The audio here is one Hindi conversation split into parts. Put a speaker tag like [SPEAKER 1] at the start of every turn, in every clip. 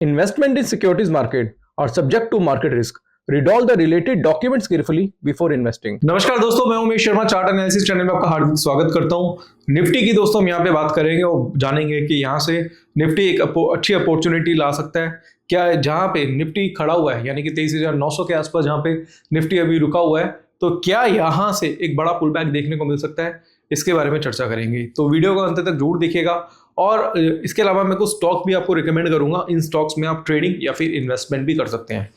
[SPEAKER 1] Investment in securities market are subject to market risk. Read all the related documents carefully before investing.
[SPEAKER 2] नमस्कार दोस्तों, मैं Umesh Sharma chart analysis channel में आपका हार्दिक स्वागत करता हूं। निफ्टी की दोस्तों हम यहाँ पे बात करेंगे और जानेंगे कि यहाँ से निफ्टी एक अच्छी अपॉर्चुनिटी ला सकता है क्या। जहाँ पे निफ्टी खड़ा हुआ है यानी कि 23,900 के आसपास जहाँ पे निफ्टी अभी रुका हुआ है, तो क्या यहाँ से एक बड़ा पुल बैक देखने को मिल सकता है, इसके बारे में चर्चा करेंगे। तो वीडियो को अंत तक जरूर देखिएगा और इसके अलावा मैं कुछ स्टॉक भी आपको रिकमेंड करूंगा। इन स्टॉक्स में आप ट्रेडिंग या फिर इन्वेस्टमेंट भी कर सकते हैं।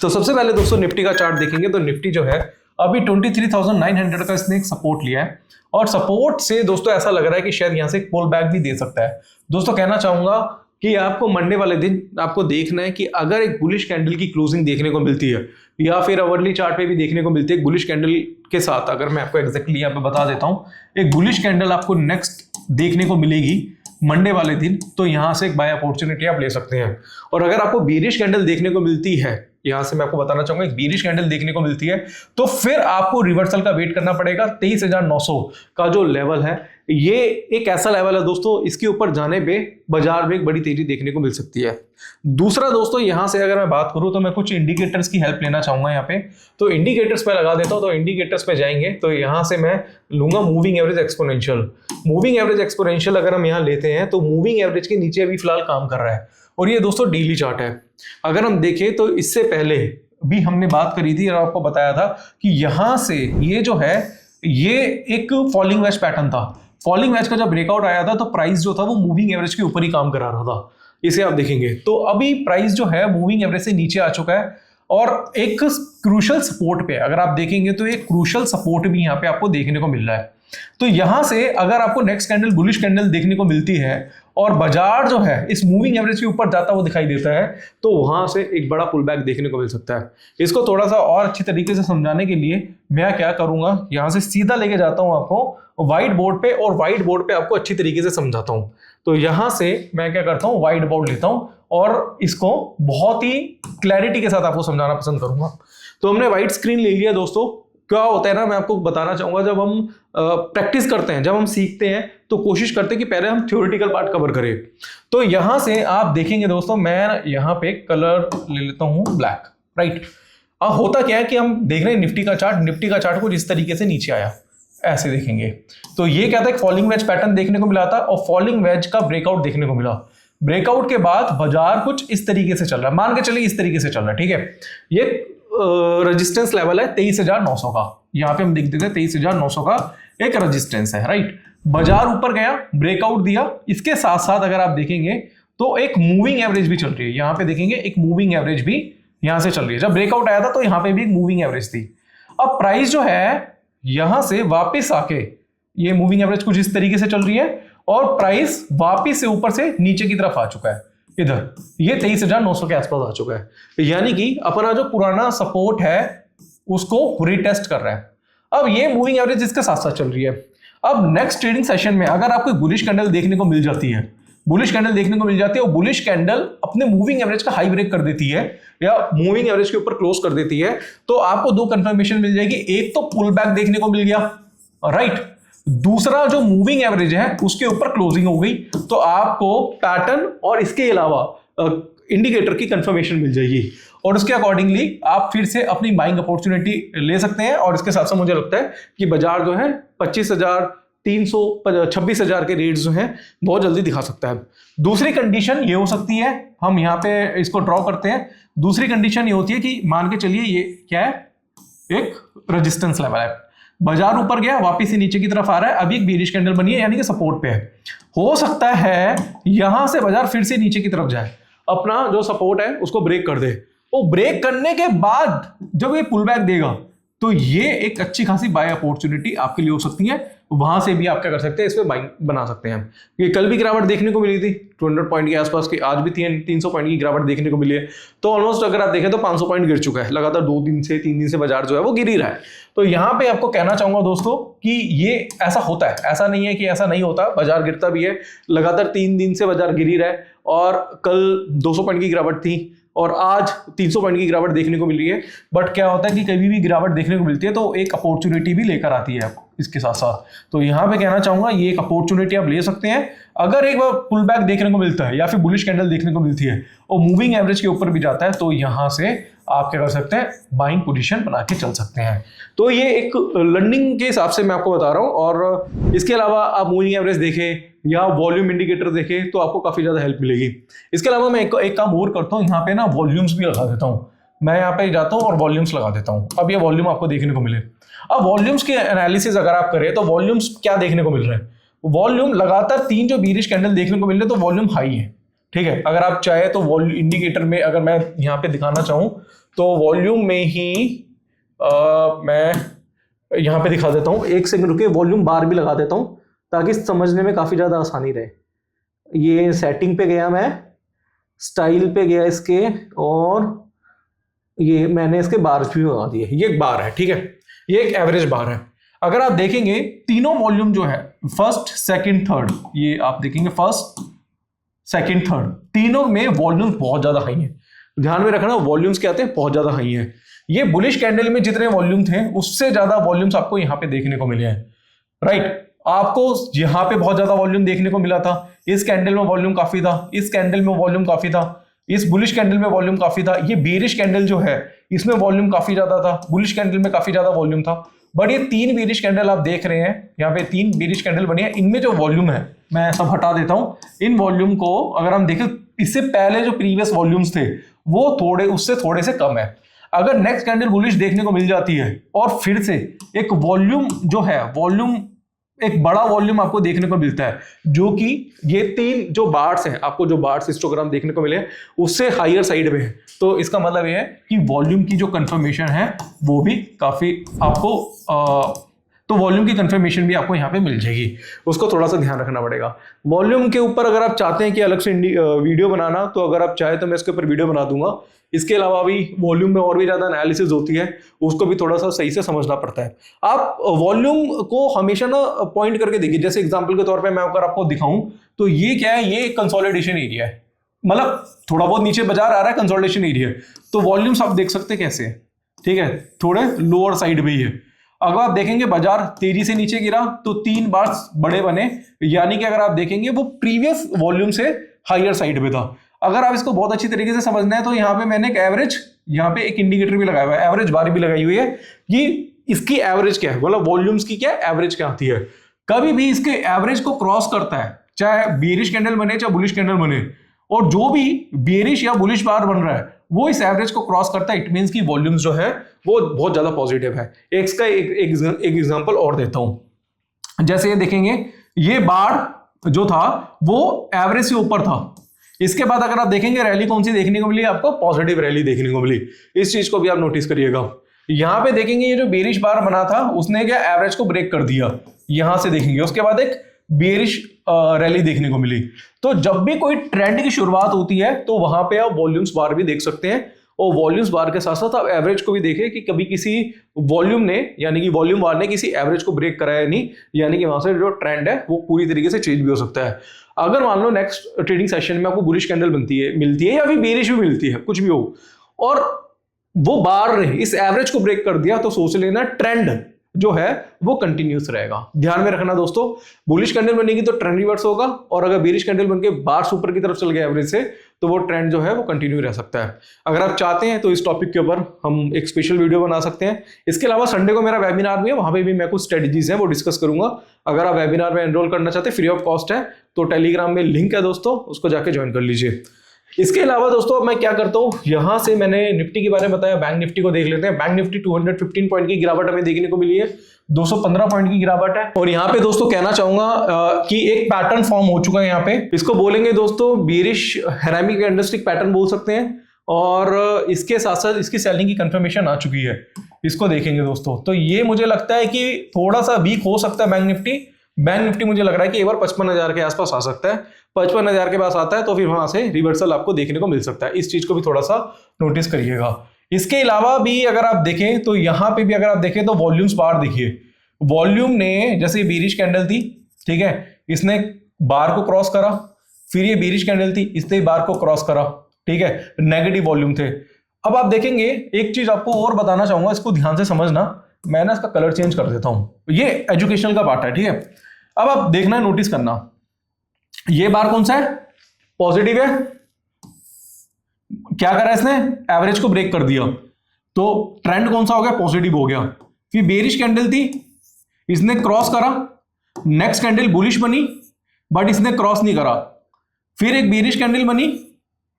[SPEAKER 2] तो सबसे पहले दोस्तों निफ्टी का चार्ट देखेंगे तो निफ्टी जो है अभी 23,900 का इसने एक सपोर्ट लिया है और सपोर्ट से दोस्तों ऐसा लग रहा है कि शायद यहां से एक पुल बैक भी दे सकता है। दोस्तों कहना चाहूंगा कि आपको मंडे वाले दिन आपको देखना है कि अगर एक बुलिश कैंडल की क्लोजिंग देखने को मिलती है या फिर अवरली चार्ट पे भी देखने को मिलती है बुलिश कैंडल के साथ, अगर मैं आपको एग्जैक्टली यहाँ पे बता देता हूँ, एक बुलिश कैंडल आपको नेक्स्ट देखने को मिलेगी मंडे वाले दिन, तो यहां से एक बाय अपॉर्चुनिटी आप ले सकते हैं। और अगर आपको बीरिश कैंडल देखने को मिलती है, यहां से मैं आपको बताना चाहूंगा एक बीरिश कैंडल देखने को मिलती है, तो फिर आपको रिवर्सल का वेट करना पड़ेगा। 23,900 का जो लेवल है ये एक ऐसा लेवल है दोस्तों, इसके ऊपर जाने पे बाजार में एक बड़ी तेजी देखने को मिल सकती है। दूसरा दोस्तों यहां से अगर मैं बात करूं तो मैं कुछ इंडिकेटर्स की हेल्प लेना चाहूंगा यहाँ पे। तो इंडिकेटर्स पे लगा देता हूं। तो इंडिकेटर्स पे जाएंगे तो यहां से मैं लूंगा moving average exponential. Moving average exponential अगर हम यहाँ लेते हैं तो मूविंग एवरेज के नीचे अभी फिलहाल काम कर रहा है और ये दोस्तों डेली चार्ट है। अगर हम देखें तो इससे पहले भी हमने बात करी थी और आपको बताया था कि यहां से ये जो है ये एक फॉलिंग वेज पैटर्न था। फॉलिंग वेज का जब ब्रेकआउट आया था तो प्राइस जो था वो मूविंग एवरेज के ऊपर ही काम करा रहा था। इसे आप देखेंगे तो अभी प्राइस जो है मूविंग एवरेज से नीचे आ चुका है और एक क्रूशल सपोर्ट पे अगर आप देखेंगे तो एक क्रूशल सपोर्ट भी यहाँ पे आपको देखने को मिल रहा है। तो यहां से अगर आपको नेक्स्ट कैंडल बुलिश कैंडल देखने को मिलती है और बाजार जो है इस मूविंग एवरेज के ऊपर जाता हुआ दिखाई देता है, तो वहां से एक बड़ा पुल बैक देखने को मिल सकता है। इसको थोड़ा सा और अच्छी तरीके से समझाने के लिए मैं क्या करूंगा, यहां से सीधा लेके जाता हूं आपको व्हाइट बोर्ड पे और व्हाइट बोर्ड पे आपको अच्छी तरीके से समझाता हूं। तो यहां से मैं क्या करता हूं, व्हाइट बोर्ड लेता हूं और इसको बहुत ही क्लैरिटी के साथ आपको समझाना पसंद करूंगा। तो हमने व्हाइट स्क्रीन ले लिया दोस्तों। क्या होता है ना, मैं आपको बताना चाहूंगा, जब हम प्रैक्टिस करते हैं, जब हम सीखते हैं तो कोशिश करते हैं कि पहले हम थ्योरेटिकल पार्ट कवर करें। तो यहां से आप देखेंगे दोस्तों, मैं यहां पे कलर ले लेता हूं ब्लैक, राइट। अब होता क्या है कि हम देख रहे हैं निफ्टी का चार्ट कुछ इस तरीके से नीचे आया, ऐसे देखेंगे तो ये क्या था, एक फॉलिंग वेज पैटर्न देखने को मिला था और फॉलिंग वेज का ब्रेकआउट देखने को मिला। ब्रेकआउट के बाद बाजार कुछ इस तरीके से चल रहा है, मान के चलिए इस तरीके से चल रहा है, ठीक है। ये रेजिस्टेंस लेवल है 23,900 का, यहां पे हम देख देते हैं 23,900 का एक रेजिस्टेंस है, राइट। बाजार ऊपर गया, ब्रेकआउट दिया, इसके साथ साथ अगर आप देखेंगे तो एक मूविंग एवरेज भी चल रही है। यहां पे देखेंगे एक मूविंग एवरेज भी यहां से चल रही है। जब ब्रेकआउट आया था तो यहां पे भी एक मूविंग एवरेज थी। अब प्राइस जो है यहां से वापस आके ये मूविंग एवरेज कुछ इस तरीके से चल रही है और प्राइस वापस से ऊपर से नीचे की तरफ आ चुका है। इधर ये 23,900 के आसपास आ चुका है, यानी कि अपना जो पुराना सपोर्ट है उसको रिटेस्ट कर रहा है। अब ये मूविंग एवरेज इसके साथ साथ चल रही है। अब नेक्स्ट ट्रेडिंग सेशन में अगर आपको बुलिश कैंडल देखने को मिल जाती है, और बुलिश कैंडल अपने मूविंग एवरेज का हाई ब्रेक कर देती है या मूविंग एवरेज के ऊपर क्लोज कर देती है, तो आपको दो कंफर्मेशन मिल जाएगी। एक तो पुल बैक देखने को मिल गया, राइट। दूसरा जो मूविंग एवरेज है उसके ऊपर क्लोजिंग हो गई, तो आपको पैटर्न और इसके अलावा इंडिकेटर की कंफर्मेशन मिल जाएगी और उसके अकॉर्डिंगली आप फिर से अपनी बाइंग अपॉर्चुनिटी ले सकते हैं। और इसके साथ साथ मुझे लगता है कि बाजार जो है 25,300 26,000 के रेट्स जो हैं बहुत जल्दी दिखा सकता है। दूसरी कंडीशन ये हो सकती है, हम यहाँ पे इसको ड्रॉ करते हैं। दूसरी कंडीशन ये होती है कि मान के चलिए ये क्या है, एक रेजिस्टेंस लेवल है, बाजार ऊपर गया, वापस ही नीचे की तरफ आ रहा है, अभी एक बीरिश कैंडल बनी है यानी कि सपोर्ट पे है। हो सकता है यहां से बाजार फिर से नीचे की तरफ जाए, अपना जो सपोर्ट है उसको ब्रेक कर दे, वो ब्रेक करने के बाद जब ये पुल बैक देगा तो ये एक अच्छी खासी बाय अपॉर्चुनिटी आपके लिए हो सकती है। वहां से भी आप क्या कर सकते हैं, इसमें बाइंग बना सकते हैं। ये कल भी गिरावट देखने को मिली थी 200 पॉइंट के आसपास की, आज भी 300 पॉइंट की गिरावट देखने को मिली है। तो ऑलमोस्ट अगर आप देखें तो 500 पॉइंट गिर चुका है लगातार, 3 दिन से बाजार जो है वो गिर ही रहा है। तो यहाँ पे आपको कहना चाहूंगा दोस्तों कि ये ऐसा होता है, ऐसा नहीं है कि ऐसा नहीं होता, बाजार गिरता भी है। लगातार 3 दिन से बाजार गिर ही रहा है और कल 200 पॉइंट की गिरावट थी, और आज 300 पॉइंट की गिरावट देखने को मिल रही है। बट क्या होता है कि कभी भी गिरावट देखने को मिलती है तो एक अपॉर्चुनिटी भी लेकर आती है आपको इसके साथ साथ। तो यहाँ पे कहना चाहूंगा ये एक अपॉर्चुनिटी आप ले सकते हैं अगर एक बार पुल बैक देखने को मिलता है या फिर बुलिश कैंडल देखने को मिलती है और मूविंग एवरेज के ऊपर भी जाता है तो यहाँ से आप क्या कर सकते हैं, बाइंग पोजीशन बना के चल सकते हैं। तो ये एक लर्निंग के हिसाब से मैं आपको बता रहा हूँ। और इसके अलावा आप मूविंग एवरेज देखें या वॉल्यूम इंडिकेटर देखें तो आपको काफी ज्यादा हेल्प मिलेगी। इसके अलावा मैं एक काम और करता हूँ, यहाँ पे ना वॉल्यूम्स भी लगा देता हूँ। मैं यहाँ पे जाता हूँ और वॉल्यूम्स लगा देता हूँ। अब ये वॉल्यूम आपको देखने को मिले। अब वॉल्यूम्स के एनालिसिस अगर आप करें तो वॉल्यूम्स क्या देखने को मिल रहे हैं, वॉल्यूम लगातार 3 जो बीरिश कैंडल देखने को मिल रहे हैं तो वॉल्यूम हाई है। ठीक है, अगर आप चाहे तो वॉल्यूम इंडिकेटर में अगर मैं यहाँ पे दिखाना चाहूँ तो वॉल्यूम में ही मैं यहाँ पे दिखा देता हूँ। एक सेकंड रुके, वॉल्यूम बार भी लगा देता हूँ ताकि समझने में काफी ज्यादा आसानी रहे। ये सेटिंग पे गया, मैं स्टाइल पे गया इसके, और ये मैंने इसके बार भी लगा दिए। ये एक बार है, ठीक है, ये एक एवरेज बार है। अगर आप देखेंगे तीनों वॉल्यूम जो है फर्स्ट सेकंड थर्ड, ये आप देखेंगे फर्स्ट सेकंड थर्ड तीनों में वॉल्यूम बहुत ज्यादा हाई है। ध्यान में रखना वॉल्यूम्स क्या आते हैं, बहुत ज्यादा हाई है। ये बुलिश कैंडल में जितने वॉल्यूम थे उससे ज्यादा वॉल्यूम्स आपको यहाँ पे देखने को मिले हैं। राइट, आपको यहाँ पे बहुत ज्यादा वॉल्यूम देखने को मिला था, इस कैंडल में वॉल्यूम काफी था, इस कैंडल में वॉल्यूम काफी था, इस बुलिश कैंडल में वॉल्यूम काफी था। ये बेरिश कैंडल जो है इसमें वॉल्यूम काफी ज्यादा था, बुलिश कैंडल में काफी ज्यादा वॉल्यूम था। बट ये 3 बेरिश कैंडल आप देख रहे हैं, यहाँ पे 3 बेरिश कैंडल बनी है, इनमें जो वॉल्यूम है मैं सब हटा देता हूं। इन वॉल्यूम को अगर हम देखें इससे पहले जो प्रीवियस वॉल्यूम्स थे वो उससे थोड़े से कम है। अगर नेक्स्ट कैंडल बुलिश देखने को मिल जाती है और फिर से एक वॉल्यूम जो है, वॉल्यूम एक बड़ा वॉल्यूम आपको देखने को मिलता है जो कि ये 3 जो बार्स हैं, आपको जो बार्स हिस्टोग्राम देखने को मिले उससे हायर साइड में है, तो इसका मतलब ये है कि वॉल्यूम की जो कंफर्मेशन है वो भी काफी आपको तो वॉल्यूम की कंफर्मेशन भी आपको यहाँ पे मिल जाएगी। उसको थोड़ा सा ध्यान रखना पड़ेगा। वॉल्यूम के ऊपर अगर आप चाहते हैं कि अलग से वीडियो बनाना, तो अगर आप चाहे तो मैं इसके ऊपर वीडियो बना दूंगा। इसके अलावा भी वॉल्यूम में और भी ज्यादा एनालिसिस होती है, उसको भी थोड़ा सा सही से समझना पड़ता है। आप वॉल्यूम को हमेशा ना पॉइंट करके देखिए। जैसे एग्जांपल के तौर पे मैं अगर आपको दिखाऊं तो ये क्या है, ये कंसोलिडेशन एरिया है, मतलब थोड़ा बहुत नीचे बाजार आ रहा है, कंसोलिडेशन एरिया। तो वॉल्यूम्स आप देख सकते हैं कैसे है, ठीक है, थोड़े लोअर साइड में ही है। अगर आप देखेंगे बाजार तेजी से नीचे गिरा तो 3 बार बड़े बने, यानी कि अगर आप देखेंगे वो प्रीवियस वॉल्यूम से हायर साइड में था। अगर आप इसको बहुत अच्छी तरीके से समझना है तो यहाँ पे मैंने एक एवरेज, यहाँ पे एक इंडिकेटर भी लगाया हुआ है, एवरेज बार भी लगाई हुई है कि इसकी एवरेज क्या है, मतलब वॉल्यूम्स की क्या एवरेज क्या आती है। कभी भी इसके एवरेज को क्रॉस करता है, चाहे बेरिश कैंडल बने चाहे बुलिश कैंडल बने, और जो भी बेरिश या बुलिश बार बन रहा है वो इस एवरेज को क्रॉस करता है, इट मींस की वॉल्यूम्स जो है वो बहुत ज्यादा पॉजिटिव है। इसका एक एग्जांपल और देता हूं। जैसे ये देखेंगे, ये बार जो था वो एवरेज से ऊपर था। इसके बाद अगर आप देखेंगे रैली कौन सी देखने को मिली, आपको पॉजिटिव रैली देखने को मिली। इस चीज को भी आप नोटिस करिएगा। यहां पे देखेंगे ये जो बेरिश बार बना था उसने क्या एवरेज को ब्रेक कर दिया, यहां से देखेंगे, उसके बाद एक बेरिश रैली देखने को मिली। तो जब भी कोई ट्रेंड की शुरुआत होती है तो वहां पे आप वॉल्यूम्स बार भी देख सकते हैं, और वॉल्यूम्स बार के साथ साथ आप एवरेज को भी देखें कि कभी किसी वॉल्यूम ने, यानी कि वॉल्यूम बार ने किसी एवरेज को ब्रेक कराया नहीं, यानी कि वहां से जो ट्रेंड है वो पूरी तरीके से चेंज भी हो सकता है। अगर मान लो नेक्स्ट ट्रेडिंग सेशन में आपको बुलिश कैंडल मिलती है या फिर बेरिश भी मिलती है, कुछ भी हो, और वो बार ने इस एवरेज को ब्रेक कर दिया, तो सोच लेना ट्रेंड जो है वो कंटिन्यूस रहेगा। ध्यान में रखना दोस्तों, बुलिश कैंडल बनेगी तो ट्रेंड रिवर्स होगा, और अगर बेरिश कैंडल बनके बार्स ऊपर की तरफ चल गया एवरेज से तो वो ट्रेंड जो है वो कंटिन्यू रह सकता है। अगर आप चाहते हैं तो इस टॉपिक के ऊपर हम एक स्पेशल वीडियो बना सकते हैं। इसके अलावा संडे को मेरा वेबिनार भी है, वहां पे भी मैं कुछ स्ट्रेटजीज है वो डिस्कस करूंगा। अगर आप वेबिनार में एनरोल करना चाहते हैं, फ्री ऑफ कॉस्ट है, तो टेलीग्राम में लिंक है दोस्तों, उसको जाके ज्वाइन कर लीजिए। इसके अलावा दोस्तों मैं क्या करता हूं, यहां से मैंने निफ्टी के बारे में बताया, बैंक निफ्टी को देख लेते हैं। बैंक निफ्टी 215 पॉइंट की गिरावट हमें देखने को मिली है, 215 पॉइंट की गिरावट है। और यहाँ पे दोस्तों कहना चाहूंगा कि एक पैटर्न फॉर्म हो चुका है यहाँ पे, इसको बोलेंगे दोस्तों बेरिश हैरामिक कैंडलस्टिक पैटर्न बोल सकते हैं, और इसके साथ साथ इसकी सेलिंग की कंफर्मेशन आ चुकी है। इसको देखेंगे दोस्तों तो ये मुझे लगता है कि थोड़ा सा वीक हो सकता है बैंक निफ्टी। बैंक निफ्टी मुझे लग रहा है कि एक बार 55,000 के आसपास आ सकता है। 55,000 के पास आता है तो फिर वहां से रिवर्सल आपको देखने को मिल सकता है। इस चीज को भी थोड़ा सा नोटिस करिएगा। इसके अलावा भी अगर आप देखें तो यहां पे भी अगर आप देखें तो वॉल्यूम्स बार देखिए, वॉल्यूम ने जैसे बेरिश कैंडल थी, ठीक है, इसने बार को क्रॉस करा, फिर ये बेरिश कैंडल थी, इसने बार को क्रॉस करा, ठीक है, नेगेटिव वॉल्यूम थे। अब आप देखेंगे एक चीज आपको और बताना चाहूंगा, इसको ध्यान से समझना। मैं ना इसका कलर चेंज कर देता हूं, ये एजुकेशनल का पार्ट है, ठीक है। अब आप देखना, नोटिस करना, ये बार कौन सा है, पॉजिटिव है। क्या करा इसने, एवरेज को ब्रेक कर दिया, तो ट्रेंड कौन सा हो गया, पॉजिटिव हो गया। फिर बेरिश कैंडल थी, इसने क्रॉस करा, नेक्स्ट कैंडल बुलिश बनी बट इसने क्रॉस नहीं करा। फिर एक बेरिश कैंडल बनी,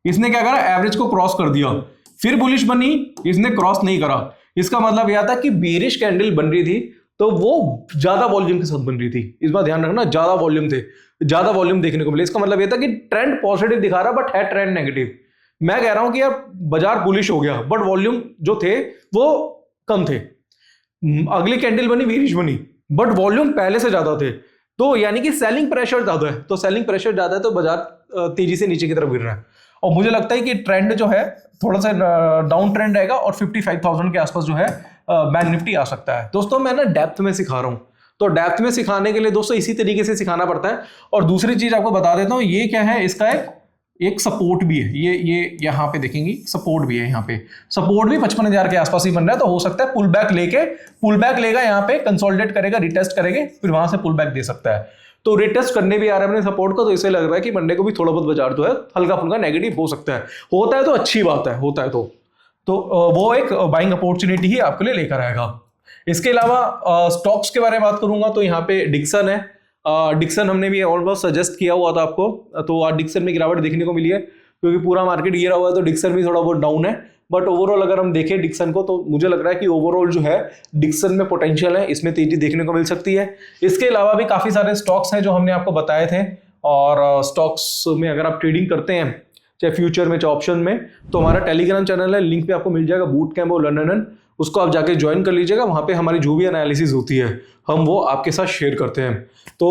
[SPEAKER 2] इसने क्या करा, एवरेज को क्रॉस कर दिया। फिर बुलिश बनी, इसने क्रॉस नहीं करा। इसका मतलब यह था कि बेरिश कैंडल बन रही थी तो वो ज्यादा वॉल्यूम के साथ बन रही थी। इस बात ध्यान रखना, ज्यादा वॉल्यूम थे, ज्यादा वॉल्यूम देखने को मिले। इसका मतलब यह था कि ट्रेंड पॉजिटिव दिखा रहा बट है ट्रेंड नेगेटिव। मैं कह रहा हूं कि यार बाजार बुलिश हो गया बट वॉल्यूम जो थे वो कम थे। अगली कैंडल बनी, बेरिश बनी, बट वॉल्यूम पहले से ज्यादा थे। तो यानी कि सेलिंग प्रेशर ज्यादा है, तो सेलिंग प्रेशर ज्यादा है तो बाजार तेजी से नीचे की तरफ गिर रहा है। और मुझे लगता है कि ट्रेंड जो है थोड़ा सा डाउन ट्रेंड रहेगा और 55,000 के आसपास जो है बैंक निफ्टी आ सकता है। दोस्तों मैं ना डेप्थ में सिखा रहा हूं, तो डेप्थ में सिखाने के लिए दोस्तों इसी तरीके से सिखाना पड़ता है। और दूसरी चीज आपको बता देता हूं, ये क्या है, इसका एक सपोर्ट भी है। ये यहाँ पे देखेंगे सपोर्ट भी है, यहाँ पे सपोर्ट भी 55,000 के आसपास ही बन रहा है। तो हो सकता है पुल बैक लेगा, यहाँ पे कंसोलिडेट करेगा, रिटेस्ट करेंगे, फिर वहां से पुल बैक दे सकता है। तो रिटेस्ट करने भी आ रहा है अपने सपोर्ट को, तो इसे लग रहा है कि मंडे को भी थोड़ा बहुत बाजार जो है हल्का फुल्का नेगेटिव हो सकता है। होता है तो अच्छी बात है, होता है तो वो एक बाइंग अपॉर्चुनिटी ही आपके लिए लेकर आएगा। इसके अलावा स्टॉक्स के बारे में बात करूंगा तो यहाँ पे डिक्सन है। डिक्सन हमने भी ऑलमोस्ट सजेस्ट किया हुआ था आपको, तो आज डिक्सन में गिरावट देखने को मिली है क्योंकि पूरा मार्केट गिरा हुआ है, तो डिक्सन भी थोड़ा बहुत डाउन है। बट ओवरऑल अगर हम देखें डिक्सन को, तो मुझे लग रहा है कि ओवरऑल जो है डिक्सन में पोटेंशियल है, इसमें तेजी देखने को मिल सकती है। इसके अलावा भी काफी सारे स्टॉक्स हैं जो हमने आपको बताए थे, और स्टॉक्स में अगर आप ट्रेडिंग करते हैं चाहे फ्यूचर में चाहे ऑप्शन में, तो हमारा टेलीग्राम चैनल है, लिंक पे आपको मिल जाएगा, बूट कैंप और लर्नर, उसको आप जाके ज्वाइन कर लीजिएगा। वहां पे हमारी जो भी एनालिसिस होती है हम वो आपके साथ शेयर करते हैं। तो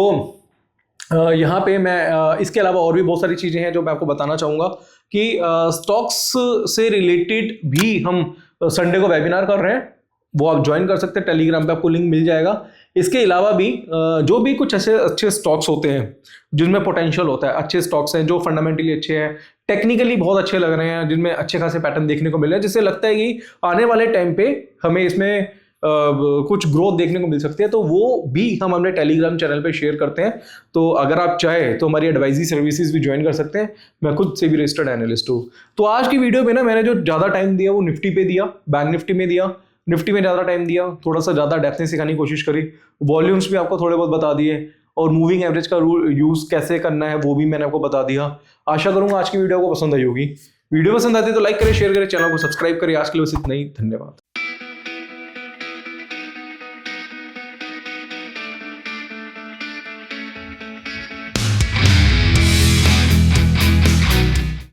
[SPEAKER 2] यहाँ पे मैं इसके अलावा और भी बहुत सारी चीजें हैं जो मैं आपको बताना चाहूंगा कि स्टॉक्स से रिलेटेड भी हम संडे को वेबिनार कर रहे हैं, वो आप ज्वाइन कर सकते हैं, टेलीग्राम पे आपको लिंक मिल जाएगा। इसके अलावा भी जो भी कुछ ऐसे अच्छे स्टॉक्स होते हैं जिनमें पोटेंशियल होता है, अच्छे स्टॉक्स हैं जो फंडामेंटली अच्छे हैं, टेक्निकली बहुत अच्छे लग रहे हैं, जिनमें अच्छे खासे पैटर्न देखने को मिल रहे हैं, जिससे लगता है कि आने वाले टाइम पे हमें इसमें कुछ ग्रोथ देखने को मिल सकती है, तो वो भी हम अपने टेलीग्राम चैनल पे शेयर करते हैं। तो अगर आप चाहे तो हमारी एडवाइजरी सर्विसेज भी ज्वाइन कर सकते हैं। मैं खुद से भी रजिस्टर्ड एनालिस्ट हूँ। तो आज की वीडियो में ना मैंने जो ज़्यादा टाइम दिया वो निफ्टी पे दिया, बैंक निफ्टी में दिया, निफ्टी में ज़्यादा टाइम दिया, थोड़ा सा ज़्यादा डेप्थ में सिखाने की कोशिश करी, वॉल्यूम्स भी आपको थोड़े बहुत बता दिए, और मूविंग एवरेज का यूज़ कैसे करना है वो भी मैंने आपको बता दिया। आशा करूँगा आज की वीडियो को पसंद आई होगी। वीडियो पसंद आती है तो लाइक करें, शेयर करें, चैनल को सब्सक्राइब करें। आज के लिए बस इतना ही, धन्यवाद।